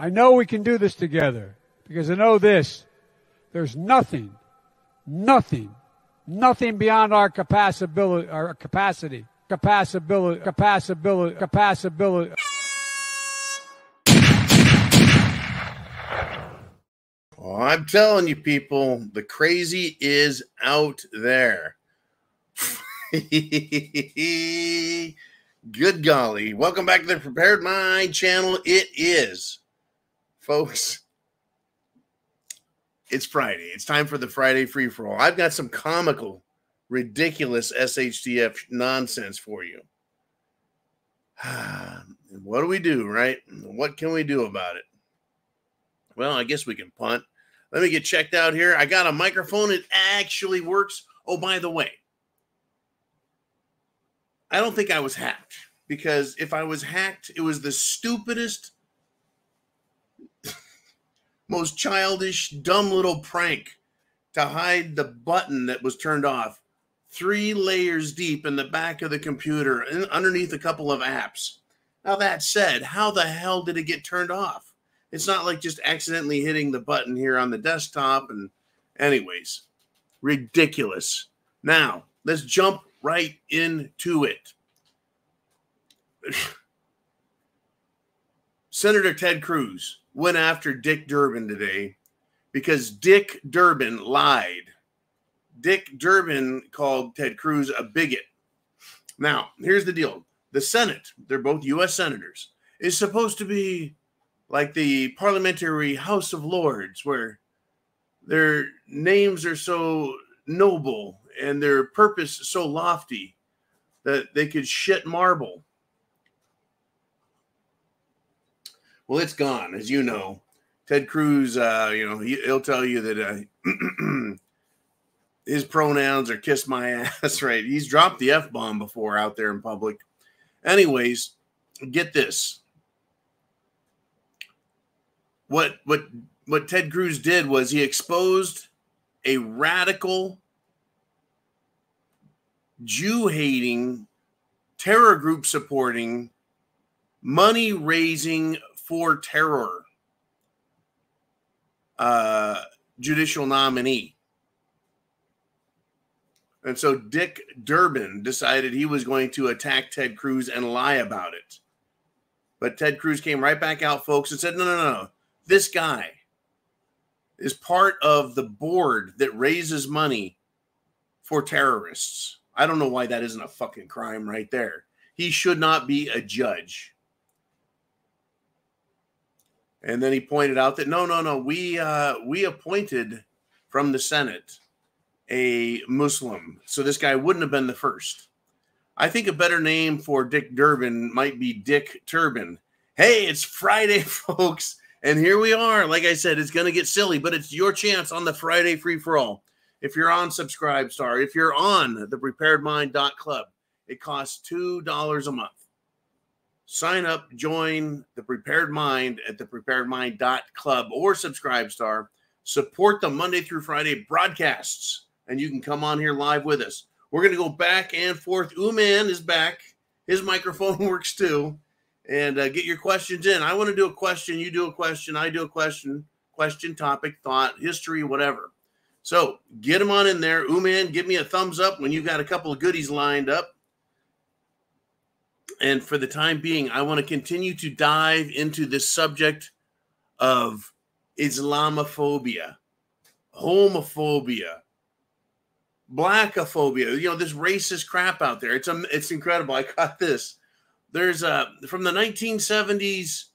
I know we can do this together because I know this. There's nothing beyond our capacity. Oh, I'm telling you, people, the crazy is out there. Good golly. Welcome back to the Prepared Mind channel. It is, folks, it's Friday. It's time for the Friday free-for-all. I've got some comical, ridiculous SHTF nonsense for you. What do we do, right? What can we do about it? Well, I guess we can punt. Let me get checked out here. I got a microphone. It actually works. Oh, by the way, I don't think I was hacked, because if I was hacked, it was the stupidest, most childish, dumb little prank to hide the button that was turned off 3 layers deep in the back of the computer underneath a couple of apps. Now, that said, how the hell did it get turned off? It's not like just accidentally hitting the button here on the desktop. And anyways, ridiculous. Now, let's jump right into it. Senator Ted Cruz went after Dick Durbin today because Dick Durbin lied. Dick Durbin called Ted Cruz a bigot. Now, here's the deal. The Senate, they're both U.S. senators, is supposed to be like the parliamentary House of Lords, where their names are so noble and their purpose so lofty that they could shit marble. Well, it's gone, as you know. Ted Cruz, he'll tell you that his pronouns are kiss my ass, right? He's dropped the F-bomb before out there in public. Anyways, get this. What Ted Cruz did was he exposed a radical, Jew-hating, terror group supporting, money-raising for terror judicial nominee. And so Dick Durbin decided he was going to attack Ted Cruz and lie about it. But Ted Cruz came right back out, folks, and said, no. This guy is part of the board that raises money for terrorists. I don't know why that isn't a fucking crime right there. He should not be a judge. And then he pointed out that, no, we appointed from the Senate a Muslim. So this guy wouldn't have been the first. I think a better name for Dick Durbin might be Dick Turbin. Hey, it's Friday, folks. And here we are. Like I said, it's going to get silly, but it's your chance on the Friday free-for-all. If you're on Subscribestar, if you're on the preparedmind.club, it costs $2 a month. Sign up, join the Prepared Mind at the preparedmind.club or Subscribestar. Support the Monday through Friday broadcasts, and you can come on here live with us. We're going to go back and forth. Uman is back. His microphone works too. And get your questions in. I want to do a question. You do a question. I do a question. Question, topic, thought, history, whatever. So get them on in there. Uman, give me a thumbs up when you got a couple of goodies lined up. And for the time being, I want to continue to dive into this subject of Islamophobia, homophobia, blackophobia. This racist crap out there. It's incredible. I got this. There's from the 1970s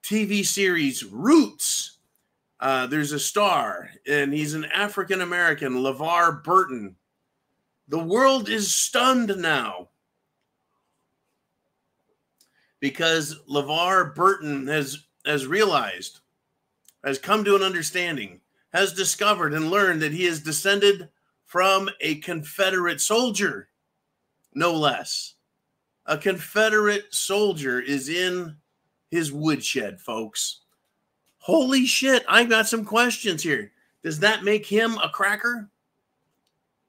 TV series Roots. There's a star, and he's an African-American, LeVar Burton. The world is stunned now because LeVar Burton has realized, has come to an understanding, has discovered and learned that he is descended from a Confederate soldier, no less. A Confederate soldier is in his woodshed, folks. Holy shit, I've got some questions here. Does that make him a cracker?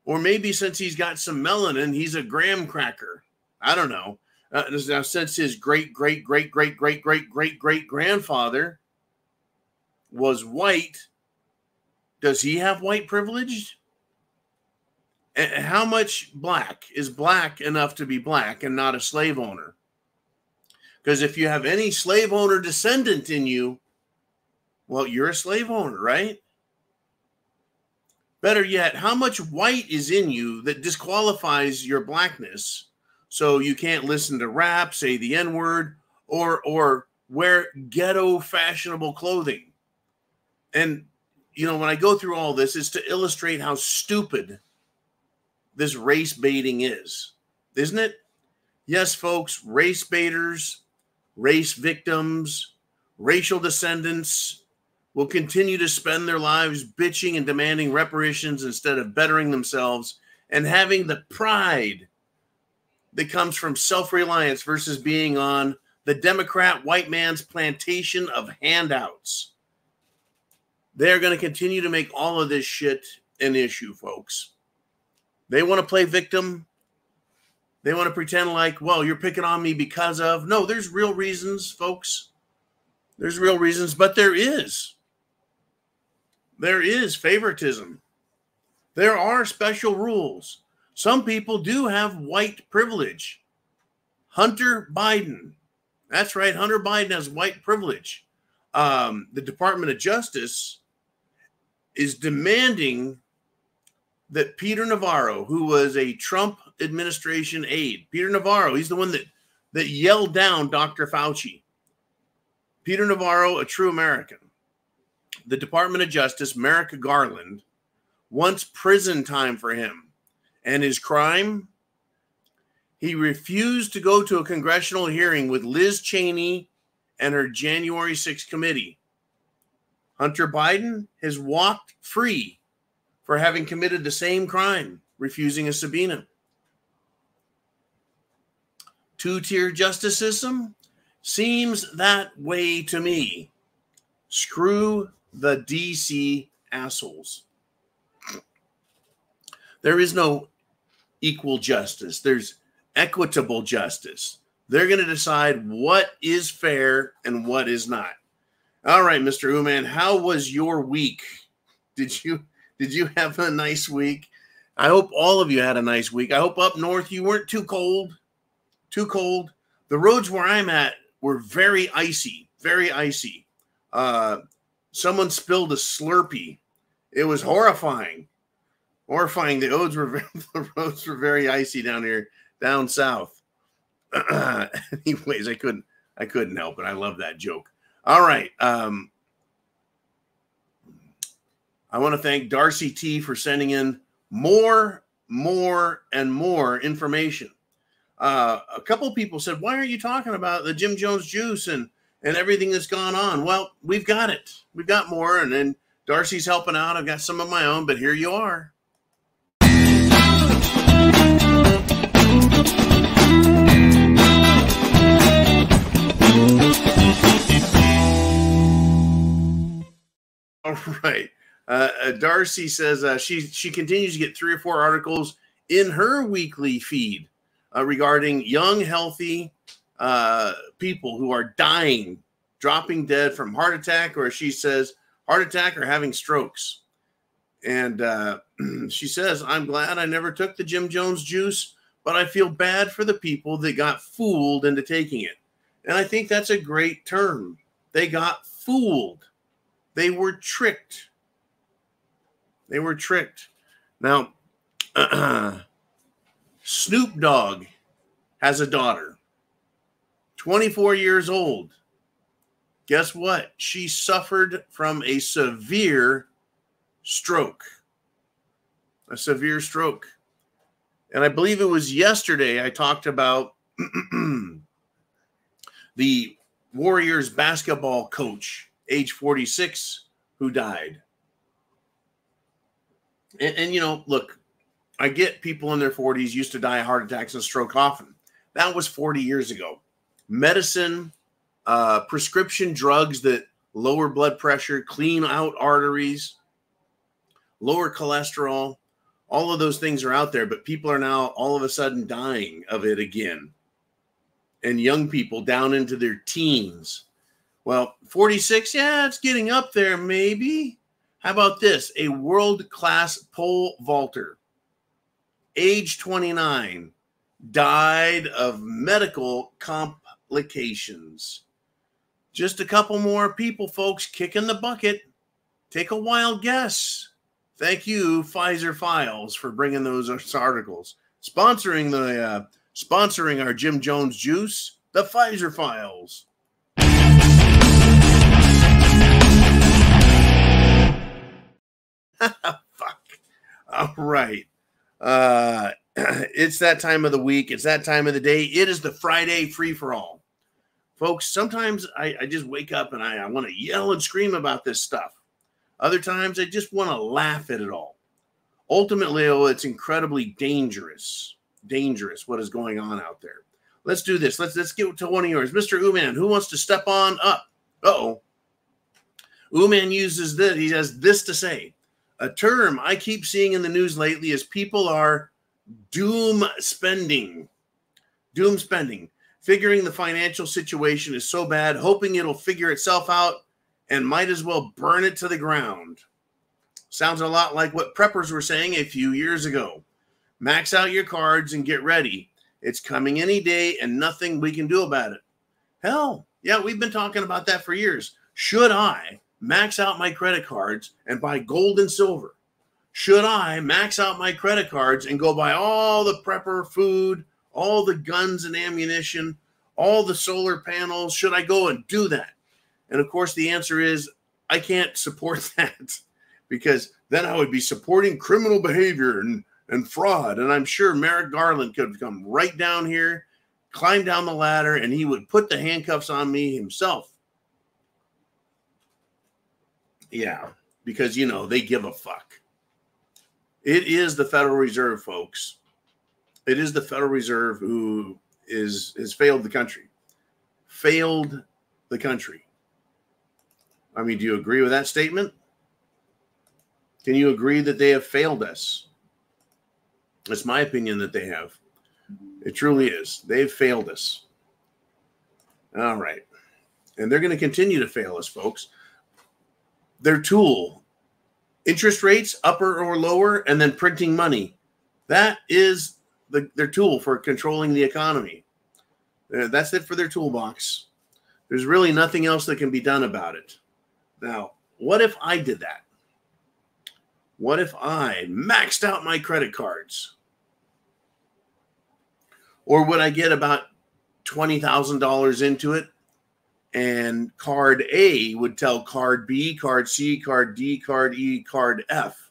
Or maybe since he's got some melanin, he's a graham cracker. I don't know. Now, since his great-great-great-great-great-great-great-great-grandfather was white, does he have white privilege? And how much black is black enough to be black and not a slave owner? Because if you have any slave owner descendant in you, well, you're a slave owner, right? Better yet, how much white is in you that disqualifies your blackness so you can't listen to rap, say the N-word, or wear ghetto fashionable clothing? And, you know, when I go through all this, it's to illustrate how stupid this race baiting is, isn't it? Yes, folks, race baiters, race victims, racial descendants will continue to spend their lives bitching and demanding reparations instead of bettering themselves and having the pride that comes from self-reliance versus being on the Democrat white man's plantation of handouts. They're going to continue to make all of this shit an issue, folks. They want to play victim. They want to pretend like, well, you're picking on me because of. No, there's real reasons, folks. There's real reasons, but there is. There is favoritism. There are special rules. Some people do have white privilege. Hunter Biden. That's right. Hunter Biden has white privilege. The Department of Justice is demanding that Peter Navarro, who was a Trump administration aide, Peter Navarro, he's the one that yelled down Dr. Fauci. Peter Navarro, a true American. The Department of Justice, Merrick Garland, wants prison time for him. And his crime? He refused to go to a congressional hearing with Liz Cheney and her January 6th committee. Hunter Biden has walked free for having committed the same crime, refusing a subpoena. Two-tier justice system? Seems that way to me. Screw the DC assholes. There is no equal justice. There's equitable justice. They're going to decide what is fair and what is not. All right, Mr. Uman, how was your week? Did you have a nice week? I hope all of you had a nice week. I hope up north you weren't too cold. Too cold. The roads where I'm at were very icy, very icy. Someone spilled a Slurpee. It was horrifying. Horrifying. The roads were very icy down here, down south. Anyways, I couldn't help it. I love that joke. All right. I want to thank Darcy T for sending in more and more information. A couple of people said, why aren't you talking about the Jim Jones juice and everything that's gone on? Well, we've got it. We've got more. And then Darcy's helping out. I've got some of my own, but here you are. All right. Darcy says she continues to get 3 or 4 articles in her weekly feed regarding young, healthy people who are dying, dropping dead from heart attack, or she says heart attack or having strokes. And she says, I'm glad I never took the Jim Jones juice, but I feel bad for the people that got fooled into taking it. And I think that's a great term. They got fooled. They were tricked. They were tricked. Now, Snoop Dogg has a daughter, 24 years old. Guess what? She suffered from a severe stroke. A severe stroke. And I believe it was yesterday I talked about the Warriors basketball coach, age 46, who died. And you know, look, I get people in their 40s used to die of heart attacks and stroke often. That was 40 years ago. Medicine, prescription drugs that lower blood pressure, clean out arteries, lower cholesterol, all of those things are out there, but people are now all of a sudden dying of it again. and young people down into their teens. Well, 46, yeah, it's getting up there maybe. How about this? A world-class pole vaulter, age 29, died of medical complications. Just a couple more people, folks, kicking the bucket. Take a wild guess. Thank you, Pfizer Files, for bringing those articles. Sponsoring our Jim Jones juice, the Pfizer Files. Fuck. All right. It's that time of the week. It's that time of the day. It is the Friday free-for-all. Folks, sometimes I just wake up and I want to yell and scream about this stuff. Other times I just want to laugh at it all. Ultimately, it's incredibly dangerous what is going on out there. Let's do this. Let's get to one of yours. Mr. Uman, who wants to step on up? Uh-oh. Uman uses this. He has this to say. A term I keep seeing in the news lately is people are doom spending. Doom spending. Figuring the financial situation is so bad, hoping it'll figure itself out, and might as well burn it to the ground. Sounds a lot like what preppers were saying a few years ago. Max out your cards and get ready. It's coming any day and nothing we can do about it. Hell, yeah, we've been talking about that for years. Should I max out my credit cards and buy gold and silver? Should I max out my credit cards and go buy all the prepper food, all the guns and ammunition, all the solar panels? Should I go and do that? And of course, the answer is I can't support that, because then I would be supporting criminal behavior and fraud. And I'm sure Merrick Garland could come right down here, climb down the ladder, and he would put the handcuffs on me himself. Yeah, because, you know, they give a fuck. It is the Federal Reserve, folks. It is the Federal Reserve who has failed the country. Failed the country. I mean, do you agree with that statement? Can you agree that they have failed us? It's my opinion that they have. It truly is. They've failed us. All right. And they're going to continue to fail us, folks. Their tool, interest rates, upper or lower, and then printing money. That is their tool for controlling the economy. That's it for their toolbox. There's really nothing else that can be done about it. Now, what if I did that? What if I maxed out my credit cards? Or would I get about $20,000 into it, and card A would tell card B, card C, card D, card E, card F,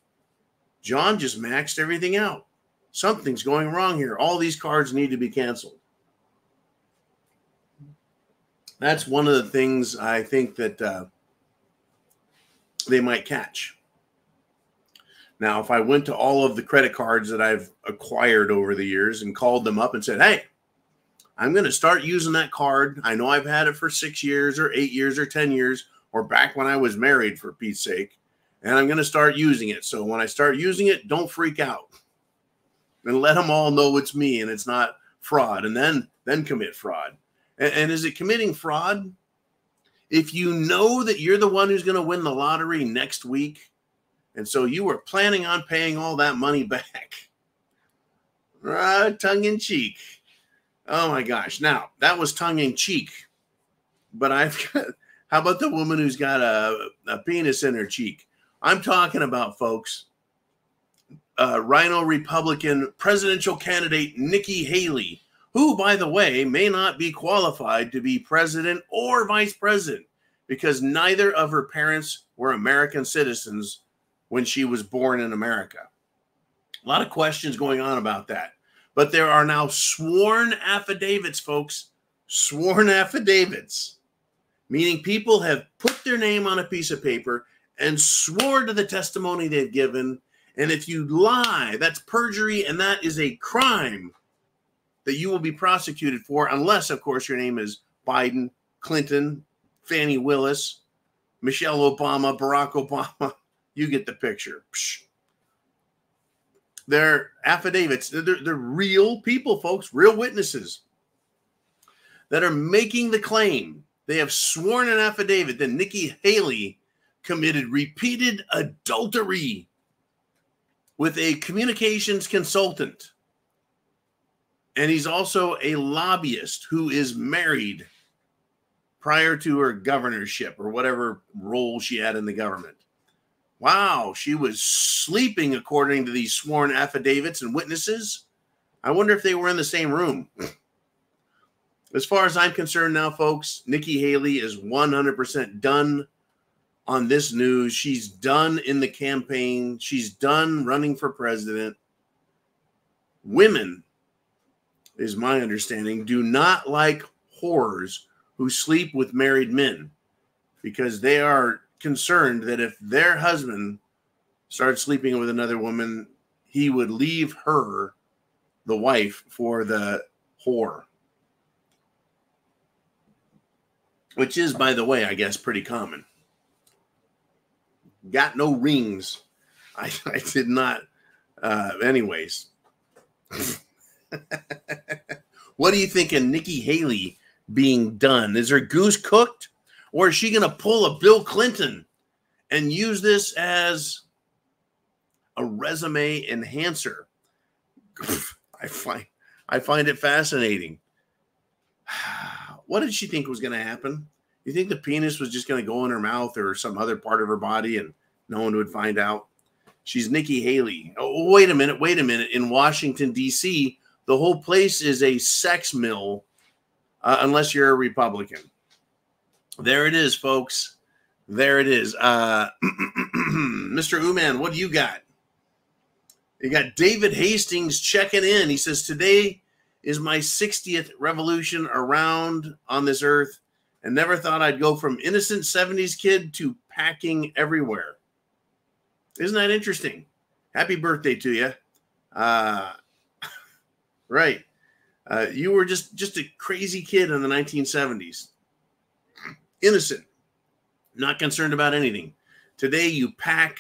John just maxed everything out. Something's going wrong here. All these cards need to be canceled. That's one of the things I think that they might catch. Now, if I went to all of the credit cards that I've acquired over the years and called them up and said, hey, I'm going to start using that card. I know I've had it for 6 years or 8 years or 10 years or back when I was married, for Pete's sake, and I'm going to start using it. So when I start using it, don't freak out and let them all know it's me and it's not fraud, and then commit fraud. And is it committing fraud? If you know that you're the one who's going to win the lottery next week, and so you were planning on paying all that money back, right? Tongue in cheek. Oh my gosh. Now, that was tongue in cheek, but how about the woman who's got a penis in her cheek? I'm talking about, folks, Rhino Republican presidential candidate Nikki Haley, who, by the way, may not be qualified to be president or vice president because neither of her parents were American citizens when she was born in America. A lot of questions going on about that. But there are now sworn affidavits, folks, sworn affidavits, meaning people have put their name on a piece of paper and swore to the testimony they've given. And if you lie, that's perjury, and that is a crime that you will be prosecuted for, unless, of course, your name is Biden, Clinton, Fannie Willis, Michelle Obama, Barack Obama. You get the picture. Psh. They're affidavits. They're real people, folks, real witnesses. that are making the claim. They have sworn an affidavit that Nikki Haley committed repeated adultery with a communications consultant. And he's also a lobbyist who is married prior to her governorship or whatever role she had in the government. Wow, she was sleeping according to these sworn affidavits and witnesses. I wonder if they were in the same room. As far as I'm concerned now, folks, Nikki Haley is 100% done on this news. She's done in the campaign. She's done running for president. Women, is my understanding, do not like whores who sleep with married men because they are concerned that if their husband started sleeping with another woman, he would leave her, the wife, for the whore. Which is, by the way, I guess, pretty common. Got no rings. I did not. Anyways. What do you think of Nikki Haley being done? Is her goose cooked? Or is she going to pull a Bill Clinton and use this as a resume enhancer? I find it fascinating. What did she think was going to happen? You think the penis was just going to go in her mouth or some other part of her body and no one would find out? She's Nikki Haley. Oh, wait a minute. In Washington, D.C., the whole place is a sex mill unless you're a Republican. There it is, folks. There it is. Mr. Uman, what do you got? You got David Hastings checking in. He says, today is my 60th revolution around on this earth and never thought I'd go from innocent 70s kid to packing everywhere. Isn't that interesting? Happy birthday to you. Right. You were just a crazy kid in the 1970s. Innocent. Not concerned about anything. Today you pack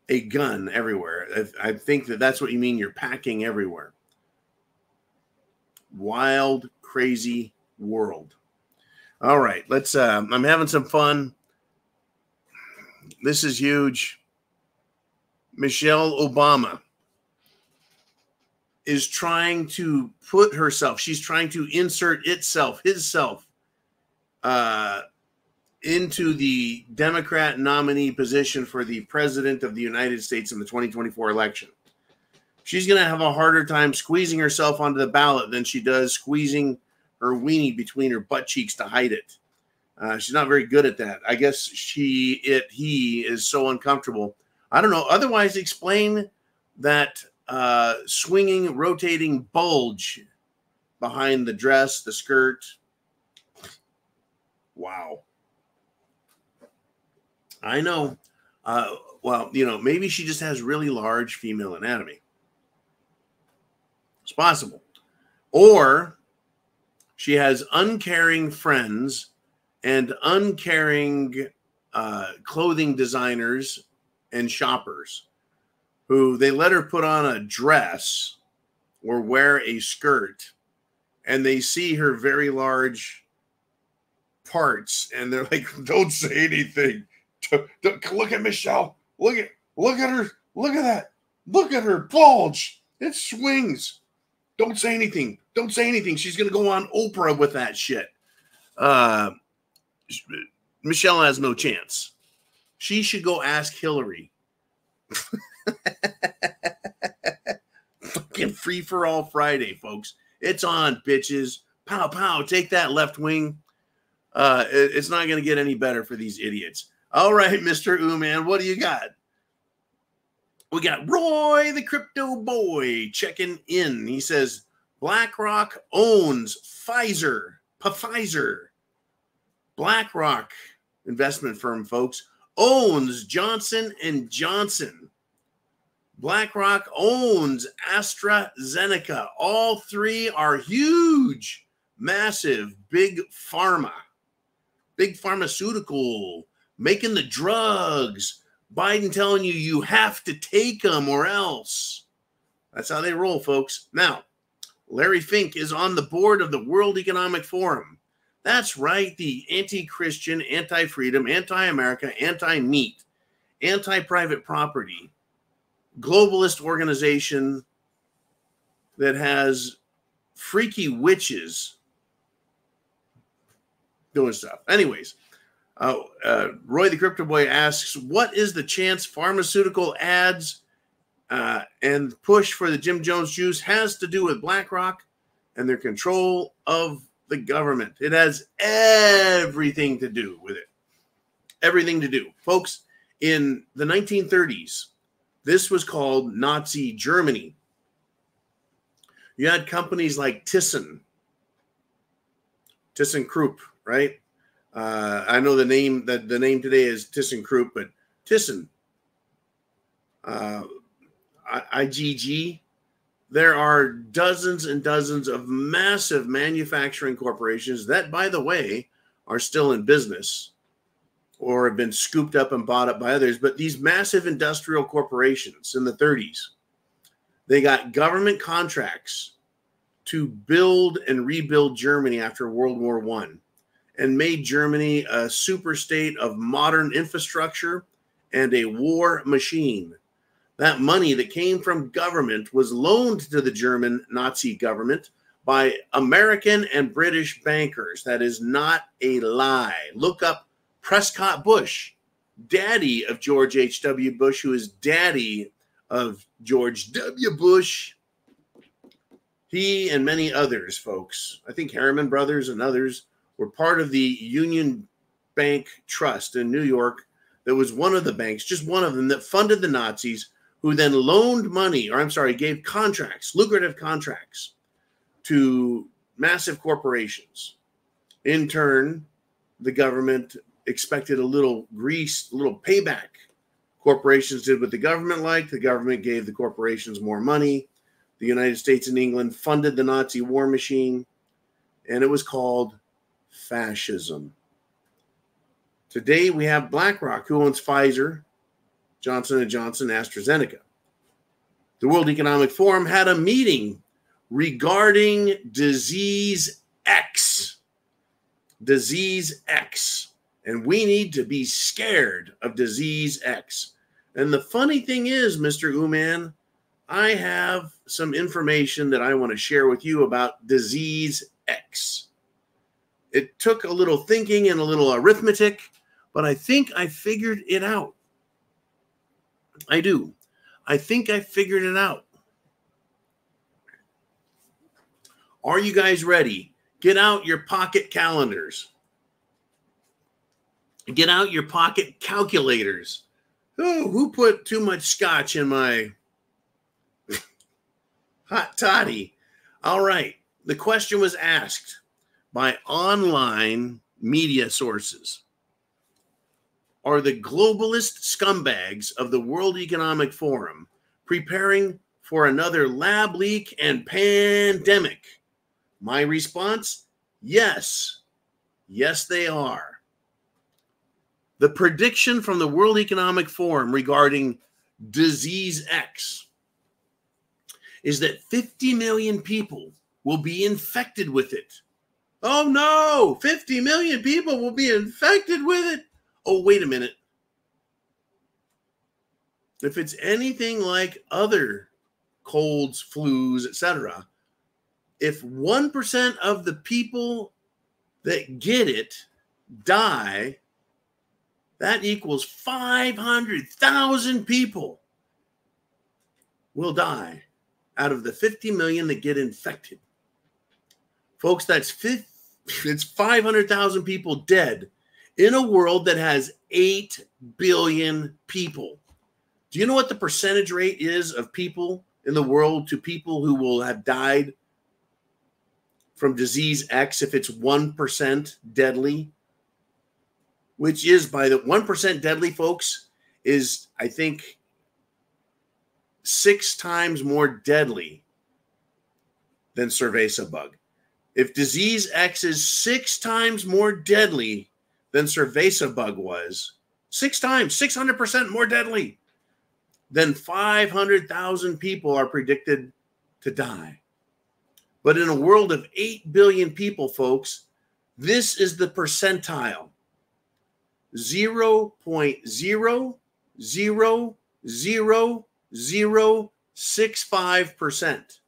a gun everywhere. I think that's what you mean. You're packing everywhere. Wild, crazy world. All right, let's. I'm having some fun. This is huge. Michelle Obama is trying to put herself. She's trying to insert hisself, into the Democrat nominee position for the president of the United States in the 2024 election. She's going to have a harder time squeezing herself onto the ballot than she does squeezing her weenie between her butt cheeks to hide it. She's not very good at that. I guess he is so uncomfortable. I don't know. Otherwise, explain that swinging, rotating bulge behind the dress, the skirt. Wow. I know. Well, maybe she just has really large female anatomy. It's possible. Or she has uncaring friends and uncaring clothing designers and shoppers who they let her put on a dress or wear a skirt, and they see her very large parts, and they're like, don't say anything. Look at Michelle. Look at her. Look at that. Look at her bulge. It swings. Don't say anything. Don't say anything. She's going to go on Oprah with that shit. Michelle has no chance. She should go ask Hillary. Fucking free for all Friday, folks. It's on, bitches. Pow, pow. Take that, left wing. It's not going to get any better for these idiots. All right, Mr. Uman, what do you got? We got Roy, the crypto boy, checking in. He says, BlackRock owns Pfizer. BlackRock investment firm, folks, owns Johnson & Johnson. BlackRock owns AstraZeneca. All three are huge, massive, big pharma, big pharmaceutical, making the drugs. Biden telling you have to take them or else. That's how they roll, folks. Now, Larry Fink is on the board of the World Economic Forum. That's right, the anti-Christian, anti-freedom, anti-America, anti-meat, anti-private property, globalist organization that has freaky witches doing stuff. Anyways, Roy the Crypto Boy asks, what is the chance pharmaceutical ads and push for the Jim Jones juice has to do with BlackRock and their control of the government? It has everything to do with it. Everything to do. Folks, in the 1930s, this was called Nazi Germany. You had companies like ThyssenKrupp, right? I know the name today is ThyssenKrupp, but Thyssen, IGG. There are dozens and dozens of massive manufacturing corporations that, by the way, are still in business or have been scooped up and bought up by others. But these massive industrial corporations in the 30s, they got government contracts to build and rebuild Germany after World War I and made Germany a super state of modern infrastructure and a war machine. That money that came from government was loaned to the German Nazi government by American and British bankers. That is not a lie. Look up Prescott Bush, daddy of George H.W. Bush, who is daddy of George W. Bush. He and many others, folks, I think Harriman Brothers and others, were part of the Union Bank Trust in New York. That was one of the banks, just one of them, that funded the Nazis, who then loaned money, gave contracts, lucrative contracts to massive corporations. In turn, the government expected a little grease, a little payback. Corporations did what the government liked. The government gave the corporations more money. The United States and England funded the Nazi war machine, and it was called fascism. Today, we have BlackRock, who owns Pfizer, Johnson & Johnson, AstraZeneca. The World Economic Forum had a meeting regarding disease X. Disease X. And we need to be scared of disease X. And the funny thing is, Mr. Uman, I have some information that I want to share with you about disease X. It took a little thinking and a little arithmetic, but I think I figured it out. I do. I think I figured it out. Are you guys ready? Get out your pocket calendars. Get out your pocket calculators. Oh, who put too much scotch in my hot toddy? All right. The question was asked by online media sources. Are the globalist scumbags of the World Economic Forum preparing for another lab leak and pandemic? My response, yes. Yes, they are. The prediction from the World Economic Forum regarding disease X is that 50 million people will be infected with it. Oh no, 50 million people will be infected with it. Oh, wait a minute. If it's anything like other colds, flus, etc., if 1% of the people that get it die, that equals 500,000 people will die out of the 50 million that get infected. Folks, it's 500,000 people dead in a world that has 8 billion people. Do you know what the percentage rate is of people in the world to people who will have died from disease X if it's 1% deadly? Which is, by the 1% deadly, folks, is, I think, 6 times more deadly than cerveza bug. If disease X is 6 times more deadly than cerveza bug was, 6 times, 600% more deadly, then 500,000 people are predicted to die. But in a world of 8 billion people, folks, this is the percentile. 0.0000065%.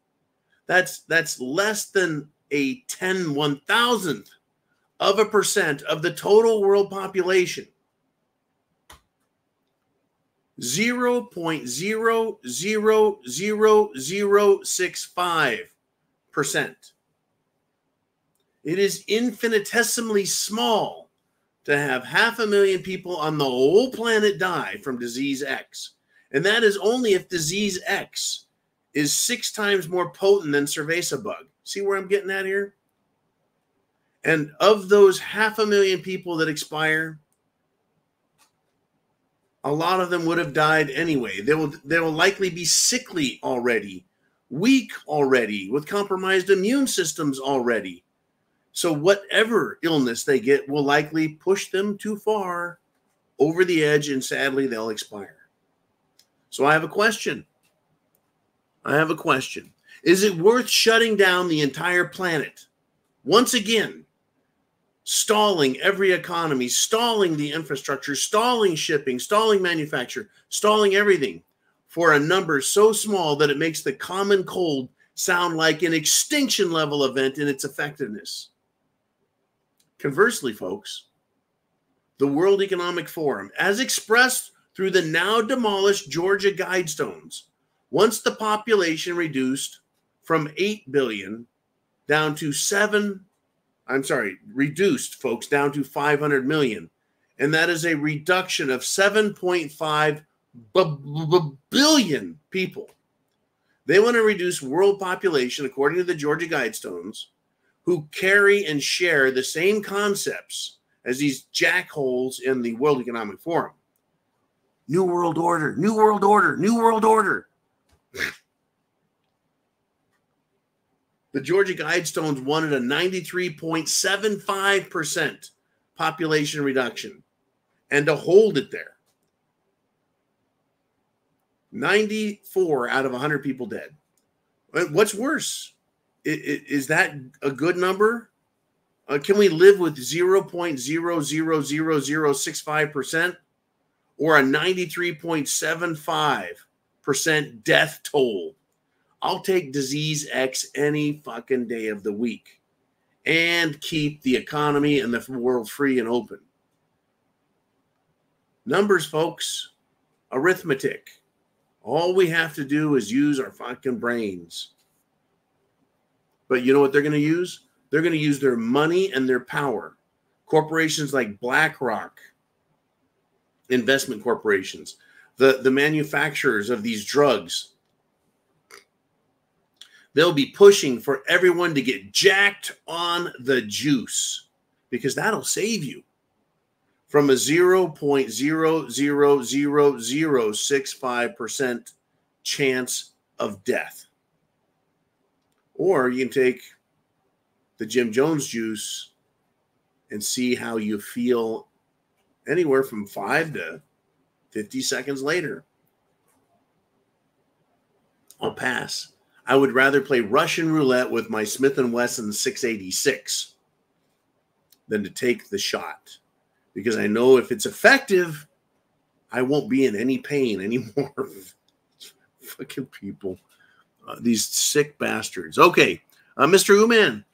That's less than a 10/1000th of a percent of the total world population. 0.0000065%. It is infinitesimally small to have 500,000 people on the whole planet die from disease X. And that is only if disease X is 6 times more potent than cerveza bug. See where I'm getting at here? And of those 500,000 people that expire, a lot of them would have died anyway. They will likely be sickly already, weak already, with compromised immune systems already. So whatever illness they get will likely push them too far over the edge, and sadly, they'll expire. So I have a question. Is it worth shutting down the entire planet? Once again, stalling every economy, stalling the infrastructure, stalling shipping, stalling manufacture, stalling everything for a number so small that it makes the common cold sound like an extinction level event in its effectiveness. Conversely, folks, the World Economic Forum, as expressed through the now demolished Georgia Guidestones, wants the population reduced from 8 billion down to reduced, folks, down to 500 million. And that is a reduction of 7.5 billion people. They want to reduce world population, according to the Georgia Guidestones, who carry and share the same concepts as these jackholes in the World Economic Forum. New World Order, New World Order, New World Order. The Georgia Guidestones wanted a 93.75% population reduction and to hold it there. 94 out of 100 people dead. What's worse? Is that a good number? Can we live with 0.0000065% or a 93.75% death toll? I'll take disease X any fucking day of the week and keep the economy and the world free and open. Numbers, folks, arithmetic. All we have to do is use our fucking brains. But you know what they're going to use? They're going to use their money and their power. Corporations like BlackRock, investment corporations, the manufacturers of these drugs, they'll be pushing for everyone to get jacked on the juice because that'll save you from a 0.0000065% chance of death. Or you can take the Jim Jones juice and see how you feel anywhere from 5 to 50 seconds later. I'll pass. I would rather play Russian roulette with my Smith & Wesson 686 than to take the shot. Because I know if it's effective, I won't be in any pain anymore. Fucking people. These sick bastards. Okay, Mr. Uman,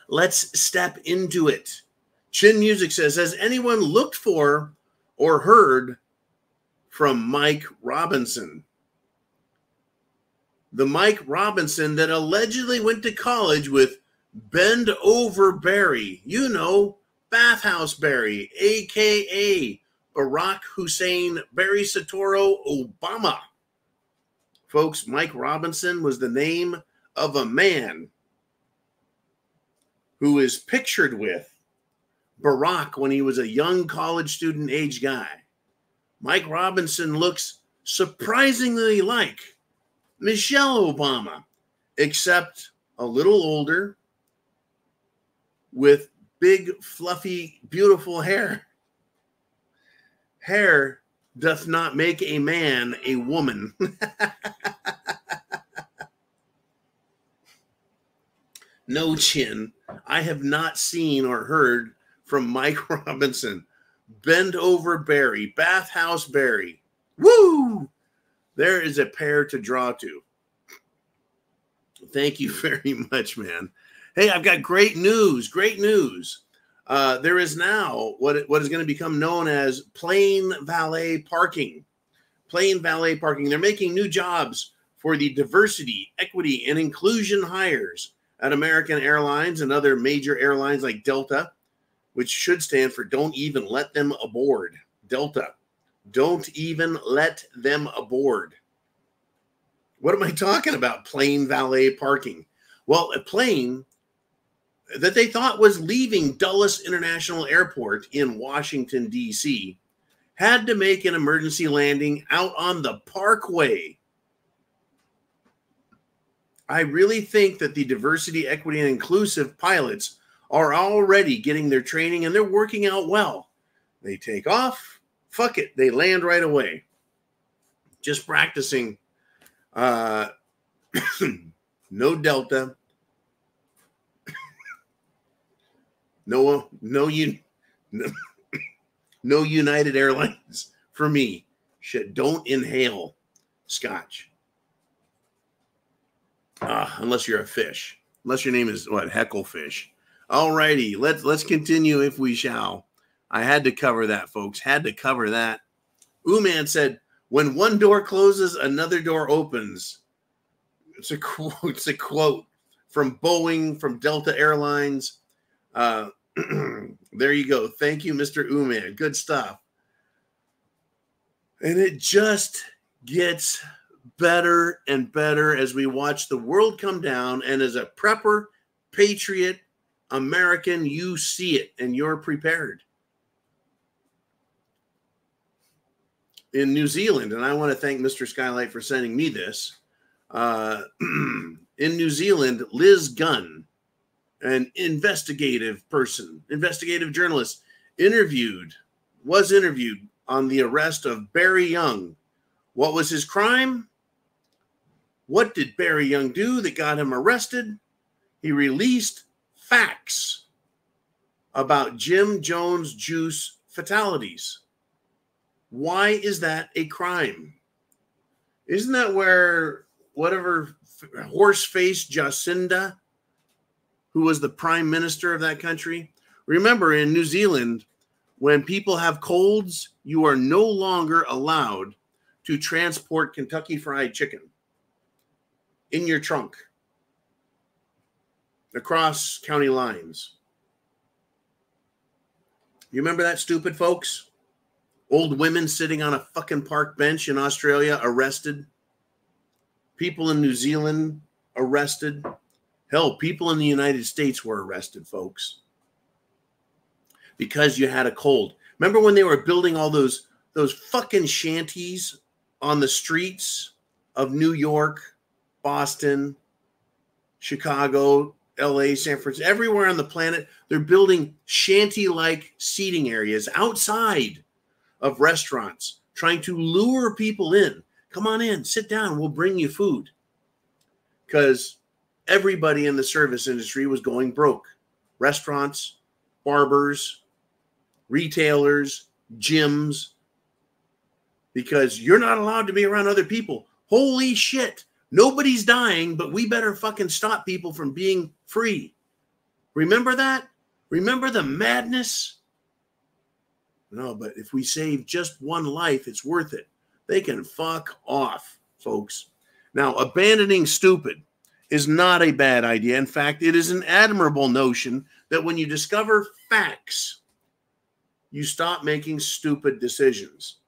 let's step into it. Chin Music says, has anyone looked for or heard from Mike Robinson? The Mike Robinson that allegedly went to college with Bend Over Barry, you know, Bathhouse Barry, a.k.a. Barack Hussein Barry Soetoro Obama. Folks, Mike Robinson was the name of a man who is pictured with Barack when he was a young college student age guy. Mike Robinson looks surprisingly like Michelle Obama, except a little older with big, fluffy, beautiful hair. Hair doth not make a man a woman. No chin. I have not seen or heard from Mike Robinson. Bend over Barry. Bathhouse Barry. Woo! There is a pair to draw to. Thank you very much, man. Hey, I've got great news. Great news. There is now what is going to become known as plain valet parking. Plain valet parking. They're making new jobs for the diversity, equity, and inclusion hires at American Airlines and other major airlines like Delta, which should stand for Don't Even Let Them Aboard. Delta. Don't even let them aboard. What am I talking about? Plain valet parking. Well, a plane that they thought was leaving Dulles International Airport in Washington, D.C., had to make an emergency landing out on the parkway. I really think that the diversity, equity, and inclusive pilots are already getting their training and they're working out well. They take off, fuck it, they land right away. Just practicing. No Delta. No United Airlines for me. Shit, don't inhale scotch. Unless you're a fish. Unless your name is what? Hecklefish. All righty, let's continue if we shall. I had to cover that, folks. Had to cover that. Ooman said, when one door closes, another door opens. It's a quote. It's a quote from Boeing, from Delta Airlines. There you go. Thank you, Mr. Ooman. Good stuff. And it just gets better and better as we watch the world come down. And as a prepper, patriot, American, you see it and you're prepared. In New Zealand, and I want to thank Mr. Skylight for sending me this. In New Zealand, Liz Gunn, an investigative person, investigative journalist, was interviewed on the arrest of Barry Young. What was his crime? What did Barry Young do that got him arrested? He released facts about Jim Jones juice fatalities. Why is that a crime? Isn't that where whatever horse-faced Jacinda, who was the prime minister of that country? Remember, in New Zealand, when people have colds, you are no longer allowed to transport Kentucky Fried Chicken in your trunk across county lines. You remember that, stupid folks? Old women sitting on a fucking park bench in Australia arrested. People in New Zealand arrested. Hell, people in the United States were arrested, folks, because you had a cold. Remember when they were building all those fucking shanties on the streets of New York, Boston, Chicago, LA, San Francisco, everywhere on the planet? They're building shanty-like seating areas outside of restaurants, trying to lure people in. Come on in, sit down, we'll bring you food. Because everybody in the service industry was going broke. Restaurants, barbers, retailers, gyms. Because you're not allowed to be around other people. Holy shit. Nobody's dying, but we better fucking stop people from being free. Remember that? Remember the madness? No, but if we save just one life, it's worth it. They can fuck off, folks. Now, abandoning stupid is not a bad idea. In fact, it is an admirable notion that when you discover facts, you stop making stupid decisions.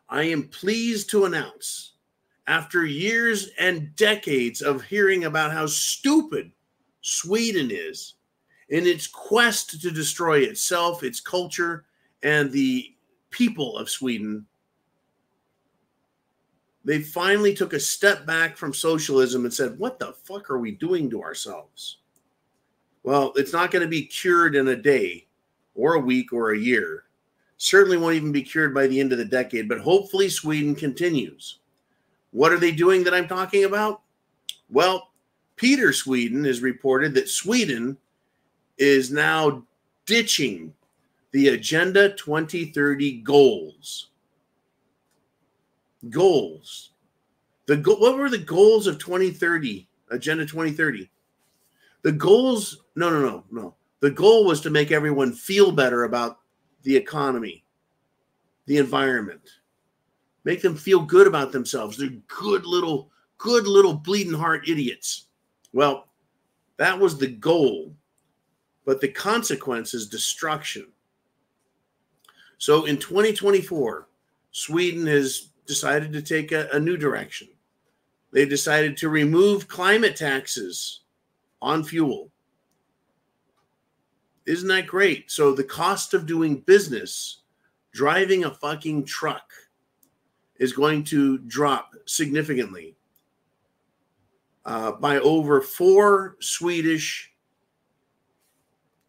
I am pleased to announce, after years and decades of hearing about how stupid Sweden is in its quest to destroy itself, its culture, and the people of Sweden, they finally took a step back from socialism and said, what the fuck are we doing to ourselves? Well, it's not going to be cured in a day or a week or a year. Certainly won't even be cured by the end of the decade, but hopefully Sweden continues. What are they doing that I'm talking about? Well, Peter Sweden has reported that Sweden is now ditching the Agenda 2030 goals. Goals. What were the goals of 2030? Agenda 2030. The goals, no. The goal was to make everyone feel better about the economy, the environment, make them feel good about themselves. They're good little bleeding heart idiots. Well, that was the goal, but the consequence is destruction. So in 2024, Sweden has decided to take a new direction. They decided to remove climate taxes on fuel. Isn't that great? So the cost of doing business, driving a fucking truck, is going to drop significantly by over 4 Swedish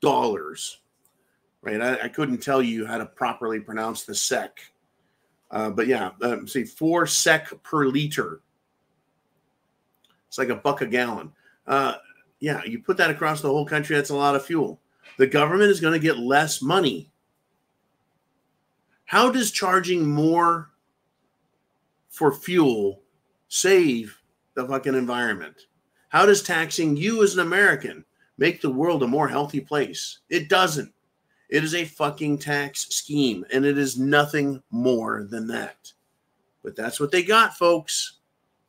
dollars. Right? I couldn't tell you how to properly pronounce the SEK. But yeah, say 4 SEK per liter. It's like $1 a gallon. Yeah, you put that across the whole country, that's a lot of fuel. The government is going to get less money. How does charging more for fuel save the fucking environment? How does taxing you as an American make the world a more healthy place? It doesn't. It is a fucking tax scheme, and it is nothing more than that. But that's what they got, folks.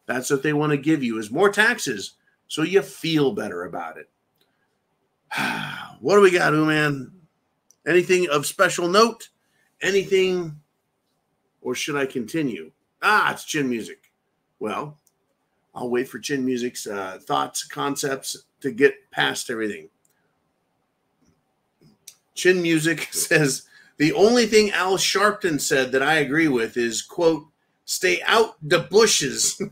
That's what they want to give you, is more taxes so you feel better about it. What do we got, man? Anything of special note? Anything, or should I continue? It's Chin Music. Well, I'll wait for Chin Music's thoughts, concepts to get past everything. Chin Music says, the only thing Al Sharpton said that I agree with is, quote, stay out the bushes.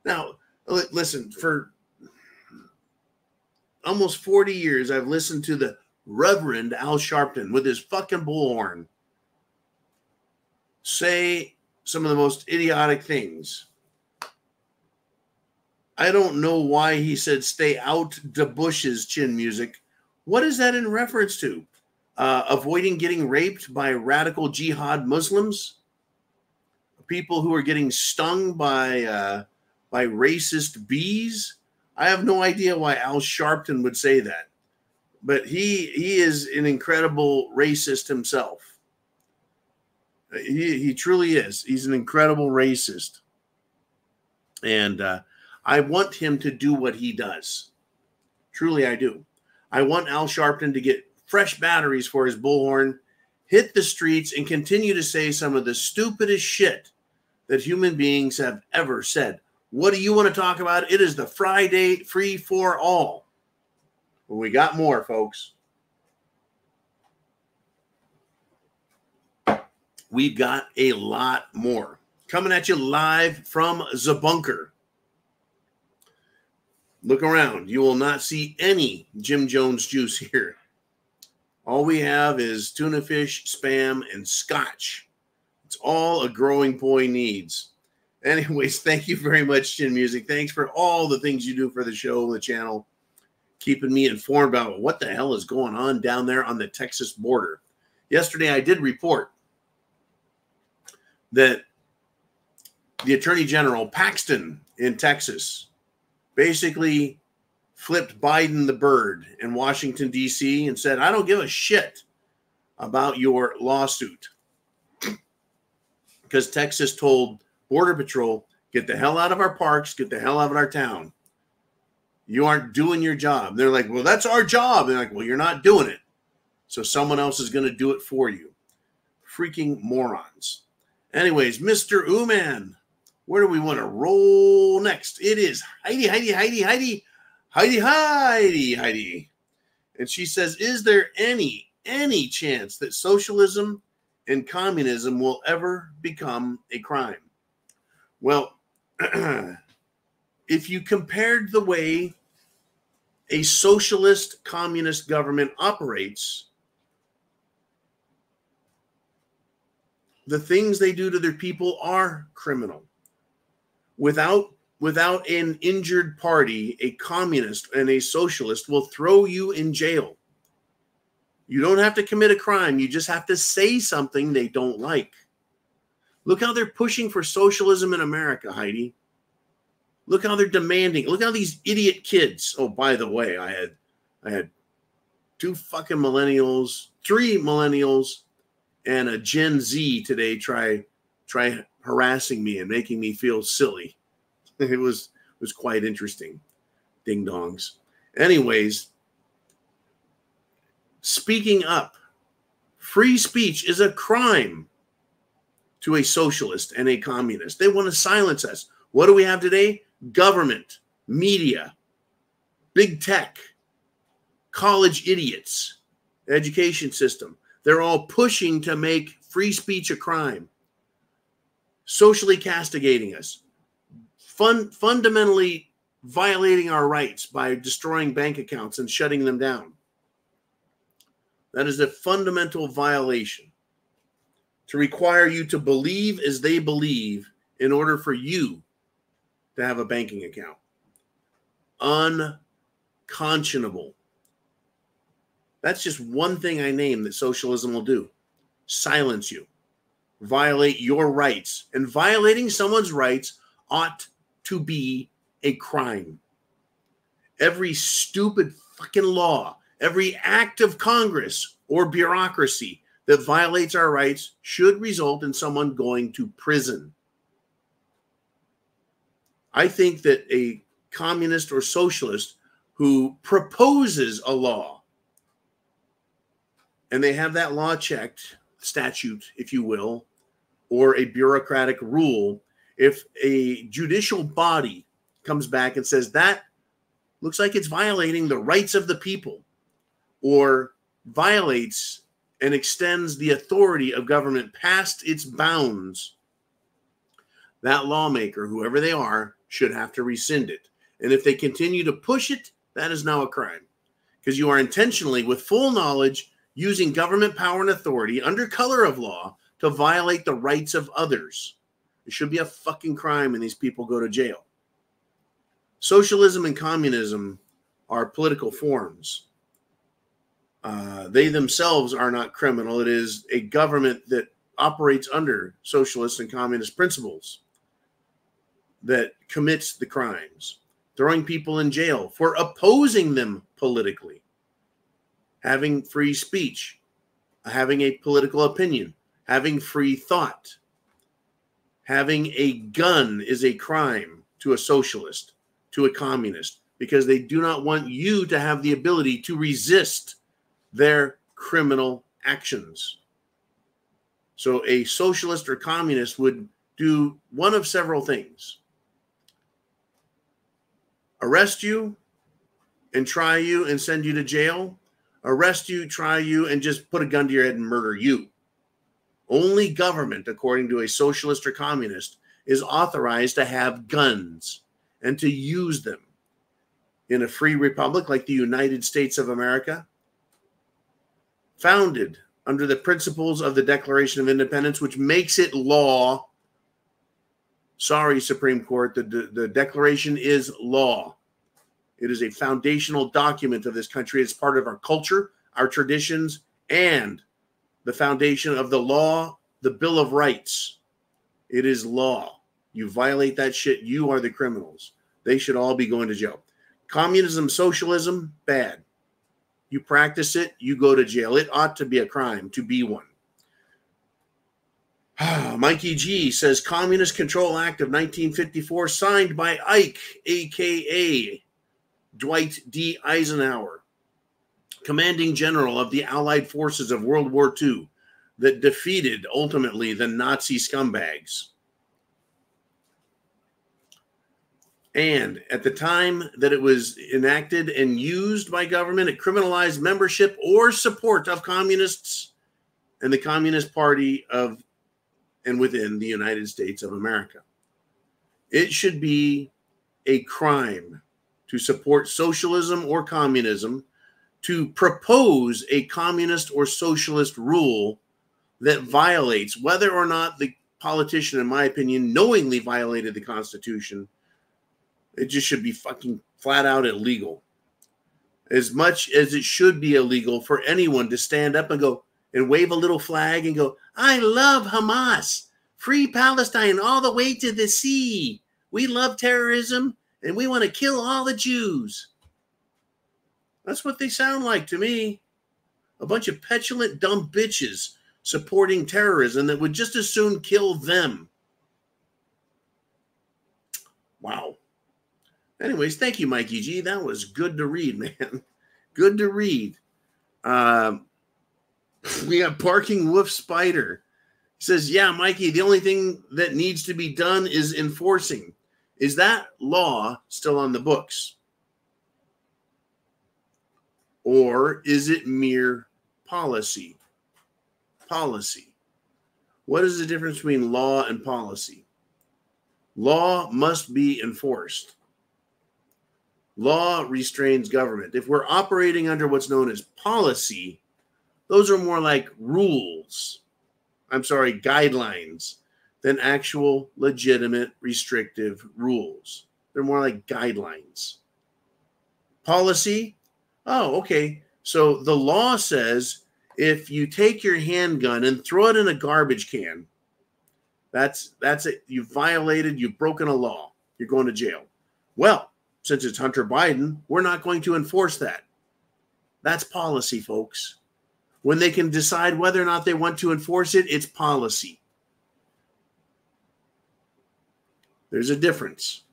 Now, listen, for almost 40 years, I've listened to the Reverend Al Sharpton with his fucking bullhorn say some of the most idiotic things. I don't know why he said stay out the bushes, Chin Music. What is that in reference to? Avoiding getting raped by radical jihad Muslims? People who are getting stung by racist bees? I have no idea why Al Sharpton would say that. But he is an incredible racist himself. He truly is. He's an incredible racist. And I want him to do what he does. Truly, I do. I want Al Sharpton to get fresh batteries for his bullhorn, hit the streets, and continue to say some of the stupidest shit that human beings have ever said. What do you want to talk about? It is the Friday free for all. Well, we got more, folks. We've got a lot more. Coming at you live from the bunker. Look around. You will not see any Jim Jones juice here. All we have is tuna fish, Spam, and scotch. It's all a growing boy needs. Anyways, thank you very much, Chin Music. Thanks for all the things you do for the show and the channel, keeping me informed about what the hell is going on down there on the Texas border. Yesterday, I did report that the Attorney General Paxton in Texas basically flipped Biden the bird in Washington, D.C. and said, I don't give a shit about your lawsuit. Because Texas told Border Patrol, get the hell out of our parks, get the hell out of our town. You aren't doing your job. They're like, well, that's our job. They're like, well, you're not doing it. So someone else is going to do it for you. Freaking morons. Anyways, Mr. Uman, where do we want to roll next? It is Heidi. And she says, is there any chance that socialism and communism will ever become a crime? Well, if you compared the way a socialist communist government operates, the things they do to their people are criminal. Without without an injured party, a communist and a socialist will throw you in jail. You don't have to commit a crime. You just have to say something they don't like. Look how they're pushing for socialism in America, Heidi. Look how they're demanding. Look how these idiot kids. Oh, by the way, I had two fucking millennials, three millennials, and a Gen Z today try harassing me and making me feel silly. It was quite interesting. Ding dongs. Anyways, speaking up. Free speech is a crime to a socialist and a communist. They want to silence us. What do we have today? Government, media, big tech, college idiots, education system. They're all pushing to make free speech a crime, socially castigating us, fundamentally violating our rights by destroying bank accounts and shutting them down. That is a fundamental violation. To require you to believe as they believe in order for you to have a banking account. Unconscionable. That's just one thing I named that socialism will do. Silence you. Violate your rights. And violating someone's rights ought to be a crime. Every stupid fucking law, every act of Congress or bureaucracy that violates our rights should result in someone going to prison. I think that a communist or socialist who proposes a law and they have that law checked, statute, if you will, or a bureaucratic rule, if a judicial body comes back and says that looks like it's violating the rights of the people or violates and extends the authority of government past its bounds, that lawmaker, whoever they are, should have to rescind it. And if they continue to push it, that is now a crime. Because you are intentionally, with full knowledge, using government power and authority under color of law to violate the rights of others. It should be a fucking crime and these people go to jail. Socialism and communism are political forms. They themselves are not criminal. It is a government that operates under socialist and communist principles that commits the crimes, throwing people in jail for opposing them politically, having free speech, having a political opinion, having free thought. Having a gun is a crime to a socialist, to a communist, because they do not want you to have the ability to resist their criminal actions. So a socialist or communist would do one of several things. Arrest you and try you and send you to jail. Arrest you, try you, and just put a gun to your head and murder you. Only government, according to a socialist or communist, is authorized to have guns and to use them. In a free republic like the United States of America, founded under the principles of the Declaration of Independence, which makes it law. Sorry, Supreme Court, the Declaration is law. It is a foundational document of this country. It's part of our culture, our traditions, and the foundation of the law, the Bill of Rights. It is law. You violate that shit, you are the criminals. They should all be going to jail. Communism, socialism, bad. You practice it, you go to jail. It ought to be a crime to be one. Mikey G says, Communist Control Act of 1954 signed by Ike, a.k.a. Dwight D. Eisenhower, commanding general of the Allied forces of World War II that defeated, ultimately, the Nazi scumbags. And at the time that it was enacted and used by government, it criminalized membership or support of communists and the Communist Party of and within the United States of America. It should be a crime to support socialism or communism, to propose a communist or socialist rule that violates, whether or not the politician, in my opinion, knowingly violated the Constitution, It just should be fucking flat out illegal. As much as it should be illegal for anyone to stand up and go and wave a little flag and go, I love Hamas. Free Palestine all the way to the sea. We love terrorism and we want to kill all the Jews. That's what they sound like to me. A bunch of petulant, dumb bitches supporting terrorism that would just as soon kill them. Wow. Anyways, thank you, Mikey G. That was good to read, man. Good to read. We got Barking Wolf Spider. He says, yeah, Mikey, the only thing that needs to be done is enforcing. Is that law still on the books? Or is it mere policy? Policy. What is the difference between law and policy? Law must be enforced. Law restrains government. If we're operating under what's known as policy, those are more like rules. Guidelines than actual legitimate restrictive rules. They're more like guidelines. Policy? Oh, okay. So the law says if you take your handgun and throw it in a garbage can, that's it. You've violated, you've broken a law. You're going to jail. Well, since it's Hunter Biden, we're not going to enforce that. That's policy, folks. When they can decide whether or not they want to enforce it, it's policy. There's a difference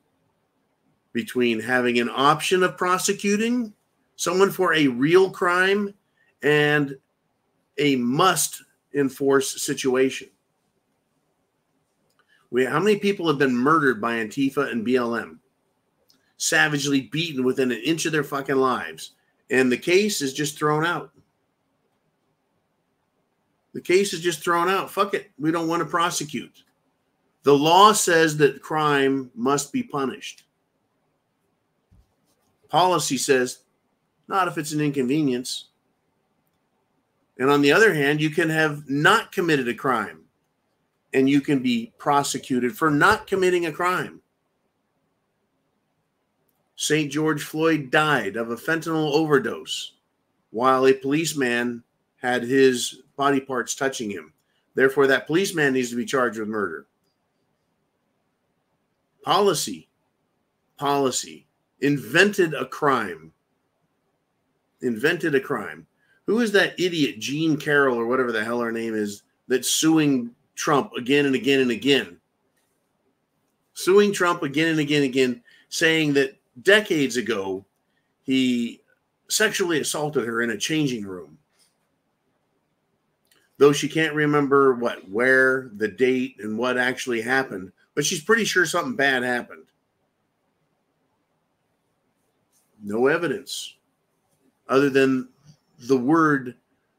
between having an option of prosecuting someone for a real crime and a must enforce situation. How many people have been murdered by Antifa and BLM? Savagely beaten within an inch of their fucking lives. And the case is just thrown out. The case is just thrown out. Fuck it. We don't want to prosecute. The law says that crime must be punished. Policy says, not if it's an inconvenience. And on the other hand, you can have not committed a crime and you can be prosecuted for not committing a crime. St. George Floyd died of a fentanyl overdose while a policeman had his body parts touching him. Therefore, that policeman needs to be charged with murder. Policy invented a crime. Invented a crime. Who is that idiot, Jean Carroll or whatever the hell her name is, that's suing Trump again and again and again? Suing Trump again and again and again, saying that decades ago he sexually assaulted her in a changing room. Though she can't remember where, the date, and what actually happened, but she's pretty sure something bad happened. No evidence other than the word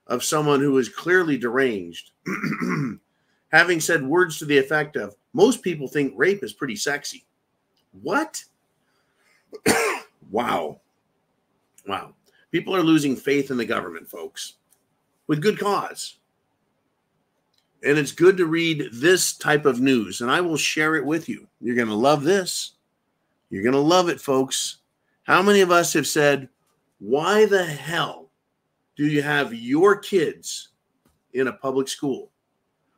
of someone who is clearly deranged, having said words to the effect of, most people think rape is pretty sexy. What? Wow. People are losing faith in the government, folks, with good cause. And it's good to read this type of news, and I will share it with you. You're going to love this. You're going to love it, folks. How many of us have said, why the hell do you have your kids in a public school?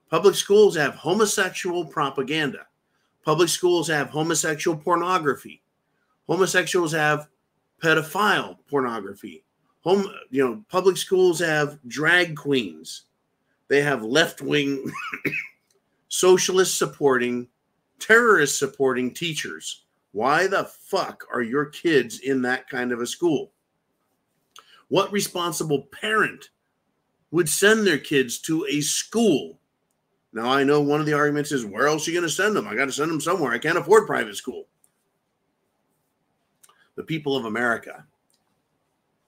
Public schools have homosexual propaganda. Public schools have homosexual pornography. Homosexuals have pedophile pornography. Public schools have drag queens. They have left-wing, socialist-supporting, terrorist-supporting teachers. Why the fuck are your kids in that kind of a school? What responsible parent would send their kids to a school? Now, I know one of the arguments is, where else are you going to send them? I got to send them somewhere. I can't afford private school. The people of America,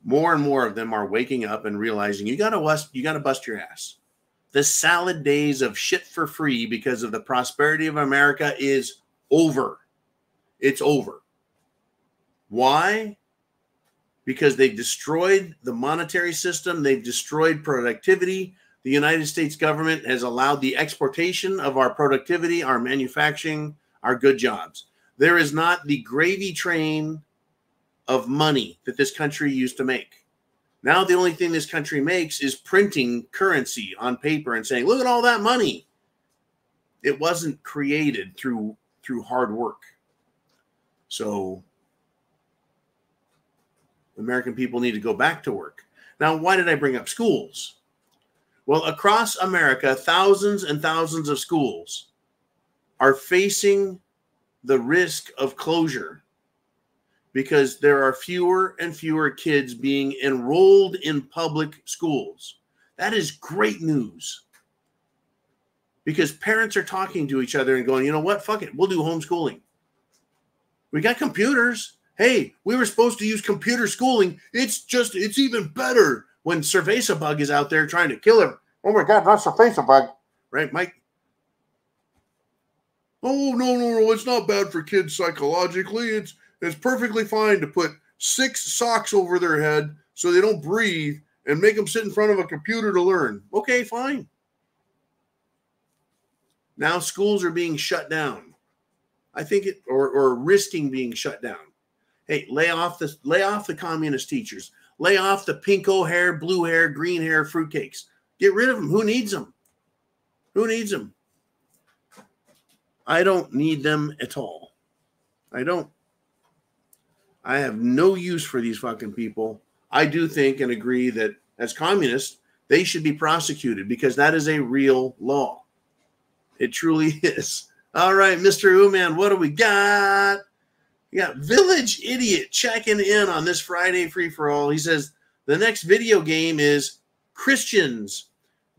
more and more of them are waking up and realizing you got to bust your ass. The salad days of shit for free because of the prosperity of America is over. It's over. Why? Because they've destroyed the monetary system. They've destroyed productivity. The United States government has allowed the exportation of our productivity, our manufacturing, our good jobs. There is not the gravy train of money that this country used to make. Now the only thing this country makes is printing currency on paper and saying, look at all that money. It wasn't created through hard work. So American people need to go back to work. Now, why did I bring up schools? Well, across America, thousands and thousands of schools are facing the risk of closure because there are fewer and fewer kids being enrolled in public schools. That is great news because parents are talking to each other and going, you know what, fuck it, we'll do homeschooling. We got computers. Hey, we were supposed to use computer schooling. It's even better when Cerveza is out there trying to kill him. Oh my God, not Cerveza. Right, Mike? Oh, no, it's not bad for kids psychologically. It's perfectly fine to put 6 socks over their head so they don't breathe and make them sit in front of a computer to learn. Okay, fine. Now schools are being shut down. I think or risking being shut down. Hey, lay off the communist teachers. Lay off the pinko hair, blue hair, green hair fruitcakes. Get rid of them. Who needs them? Who needs them? I don't need them at all. I don't. I have no use for these fucking people. I do think and agree that as communists, they should be prosecuted because that is a real law. It truly is. All right, Mr. Uman, what do we got? We got Village Idiot checking in on this Friday free-for-all. He says, the next video game is Christians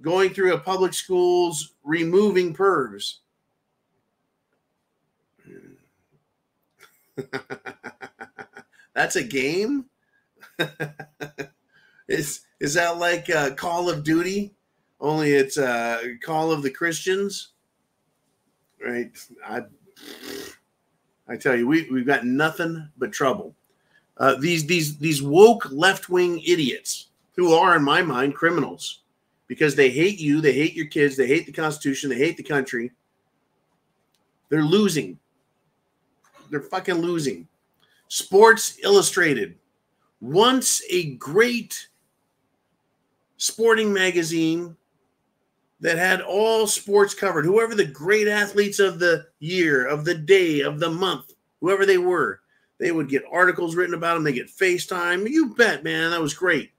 going through a public schools removing pervs. That's a game? Is that like Call of Duty? Only it's Call of the Christians? Right? I tell you, we've got nothing but trouble. These woke left-wing idiots who are, in my mind, criminals because they hate you, they hate your kids, they hate the Constitution, they hate the country. They're losing. They're fucking losing. Sports Illustrated, once a great sporting magazine that had all sports covered, whoever the great athletes of the year, of the day, of the month, whoever they were, they would get articles written about them. They get FaceTime. You bet, man. That was great.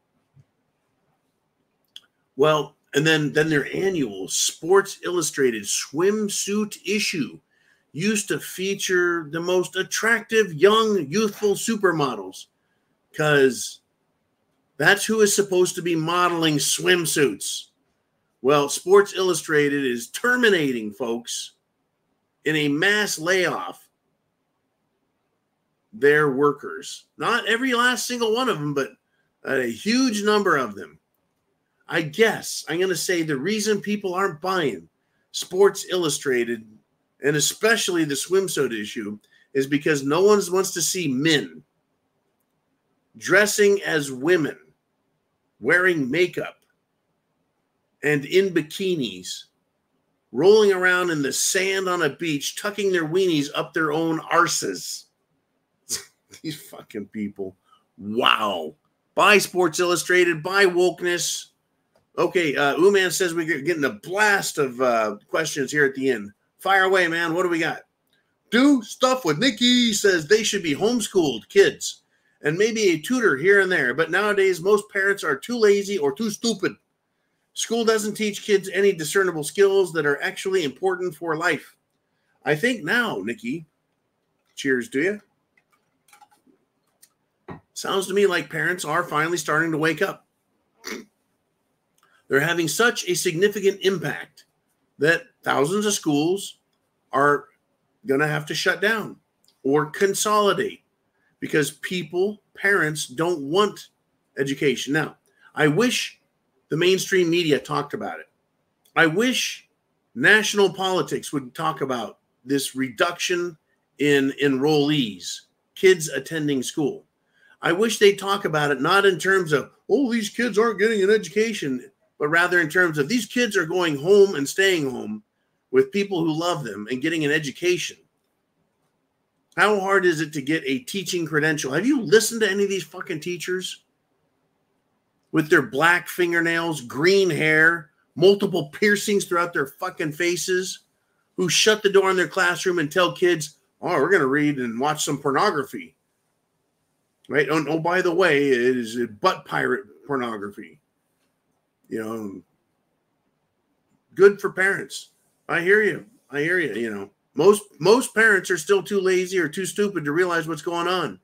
Well, and then their annual Sports Illustrated swimsuit issue used to feature the most attractive, young, youthful supermodels because that's who is supposed to be modeling swimsuits. Well, Sports Illustrated is terminating folks in a mass layoff their workers. Not every last single one of them, but a huge number of them. I guess I'm going to say the reason people aren't buying Sports Illustrated, and especially the swimsuit issue, is because no one wants to see men dressing as women, wearing makeup, and in bikinis, rolling around in the sand on a beach, tucking their weenies up their own arses. These fucking people. Wow. Buy Sports Illustrated, buy wokeness. Okay, Uman says we're getting a blast of questions here at the end. Fire away, man. What do we got? Do stuff with Nikki says they should be homeschooled kids and maybe a tutor here and there. But nowadays, most parents are too lazy or too stupid. School doesn't teach kids any discernible skills that are actually important for life. I think now, Nikki, cheers to you. Sounds to me like parents are finally starting to wake up. They're having such a significant impact that thousands of schools are going to have to shut down or consolidate because parents don't want education. Now, I wish the mainstream media talked about it. I wish national politics would talk about this reduction in enrollees, kids attending school. I wish they'd talk about it not in terms of, oh, these kids aren't getting an education, but rather in terms of these kids are going home and staying home with people who love them and getting an education. How hard is it to get a teaching credential? Have you listened to any of these fucking teachers with their black fingernails, green hair, multiple piercings throughout their fucking faces, who shut the door in their classroom and tell kids, oh, we're going to read and watch some pornography, right? Oh, by the way, it is butt pirate pornography. You know, good for parents. I hear you. You know, most parents are still too lazy or too stupid to realize what's going on.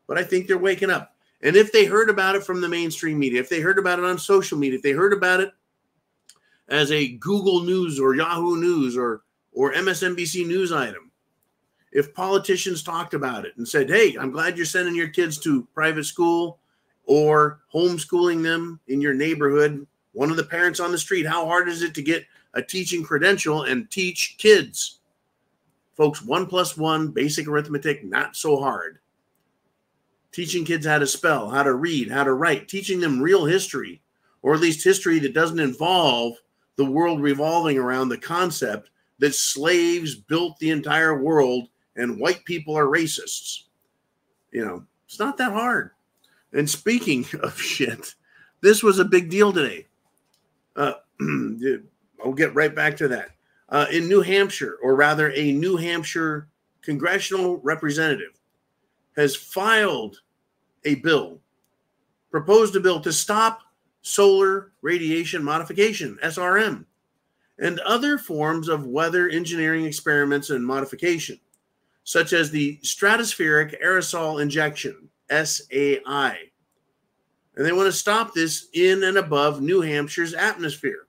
But I think they're waking up. And if they heard about it from the mainstream media, if they heard about it on social media, if they heard about it as a Google News or Yahoo News or MSNBC news item, if politicians talked about it and said, hey, I'm glad you're sending your kids to private school or homeschooling them in your neighborhood, one of the parents on the street, how hard is it to get a teaching credential and teach kids? Folks, 1 + 1, basic arithmetic, not so hard. Teaching kids how to spell, how to read, how to write, teaching them real history, or at least history that doesn't involve the world revolving around the concept that slaves built the entire world and white people are racists. You know, it's not that hard. And speaking of shit, this was a big deal today. I'll get right back to that. In New Hampshire, or rather a New Hampshire congressional representative has filed a bill, proposed a bill to stop solar radiation modification, SRM, and other forms of weather engineering experiments and modification, such as the stratospheric aerosol injection, SAI. And they want to stop this in and above New Hampshire's atmosphere.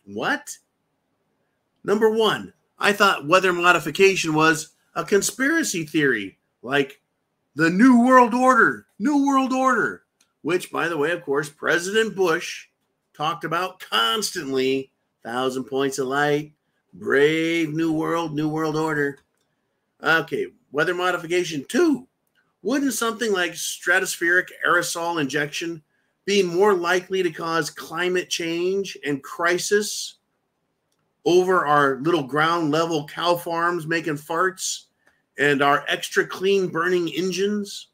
What? Number one, I thought weather modification was a conspiracy theory, like the New World Order, which, by the way, of course, President Bush talked about constantly. 1,000 points of light, brave New World Order. Okay, weather modification. 2, wouldn't something like stratospheric aerosol injection be more likely to cause climate change and crisis over our little ground level cow farms making farts and our extra clean burning engines?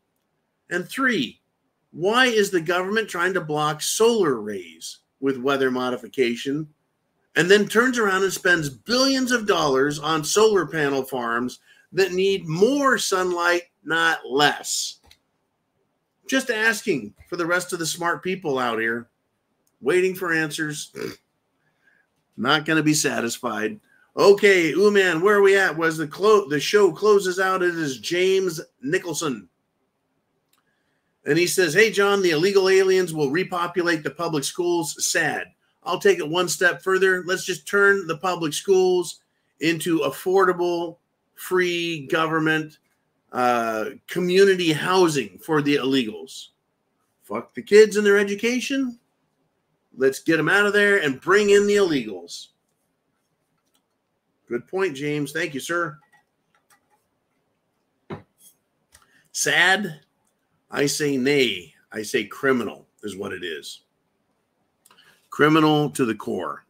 And 3, why is the government trying to block solar rays with weather modification and then turns around and spends billions of dollars on solar panel farms that need more sunlight, not less? Just asking for the rest of the smart people out here, waiting for answers. Not going to be satisfied. Okay, man, where are we at? Was the show closes out. It is James Nicholson. And he says, hey, John, the illegal aliens will repopulate the public schools. Sad. I'll take it one step further. Let's just turn the public schools into affordable, free government community housing for the illegals. Fuck the kids and their education. Let's get them out of there and bring in the illegals. Good point, James. Thank you, sir. Sad? I say nay. I say criminal is what it is. Criminal to the core.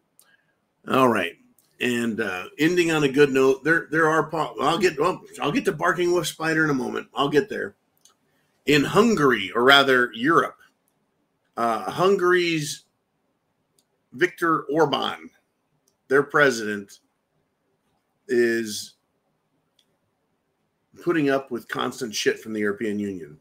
All right. And ending on a good note, there are. I'll get to Barking Wolf Spider in a moment. I'll get there. In Hungary, or rather Europe, Hungary's Viktor Orban, their president, is putting up with constant shit from the European Union.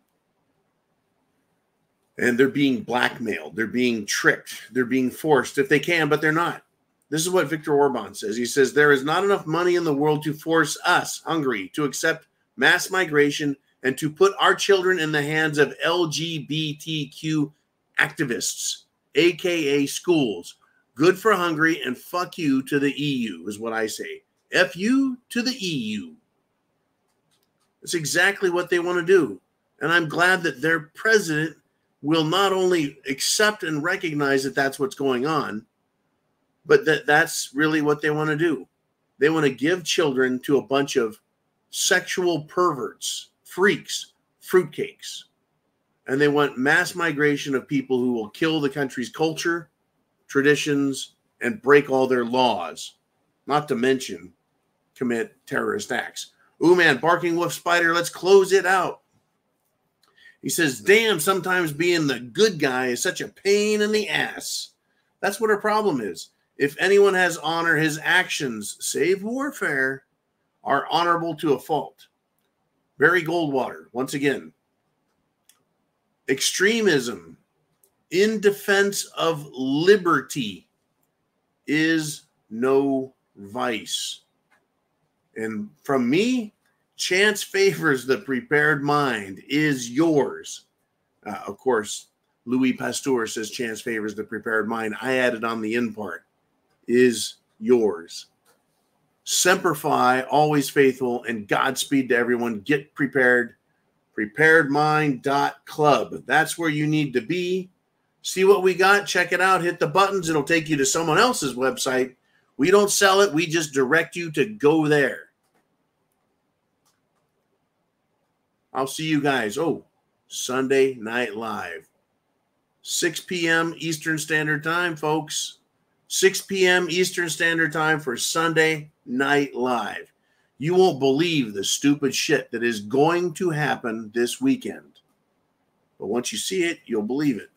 And they're being blackmailed. They're being tricked. They're being forced if they can, but they're not. This is what Viktor Orban says. He says, there is not enough money in the world to force us, Hungary, to accept mass migration and to put our children in the hands of LGBTQ activists, a.k.a. schools. Good for Hungary and fuck you to the EU is what I say. F you to the EU. That's exactly what they want to do. And I'm glad that their president will not only accept and recognize that that's what's going on, but that's really what they want to do. They want to give children to a bunch of sexual perverts, freaks, fruitcakes. And they want mass migration of people who will kill the country's culture, traditions, and break all their laws, not to mention commit terrorist acts. Ooh, man, Barking Wolf Spider, let's close it out. He says, damn, sometimes being the good guy is such a pain in the ass. That's what our problem is. If anyone has honor, his actions, save warfare, are honorable to a fault. Barry Goldwater, once again. Extremism in defense of liberty is no vice. And from me, chance favors the prepared mind is yours. Of course, Louis Pasteur says chance favors the prepared mind. I added on the in part, is yours. Semper Fi, always faithful, and Godspeed to everyone. Get prepared. Preparedmind.club. That's where you need to be. See what we got. Check it out. Hit the buttons. It'll take you to someone else's website. We don't sell it. We just direct you to go there. I'll see you guys. Oh, Sunday Night Live. 6 p.m. Eastern Standard Time, folks. 6 p.m. Eastern Standard Time for Sunday Night Live. You won't believe the stupid shit that is going to happen this weekend. But once you see it, you'll believe it.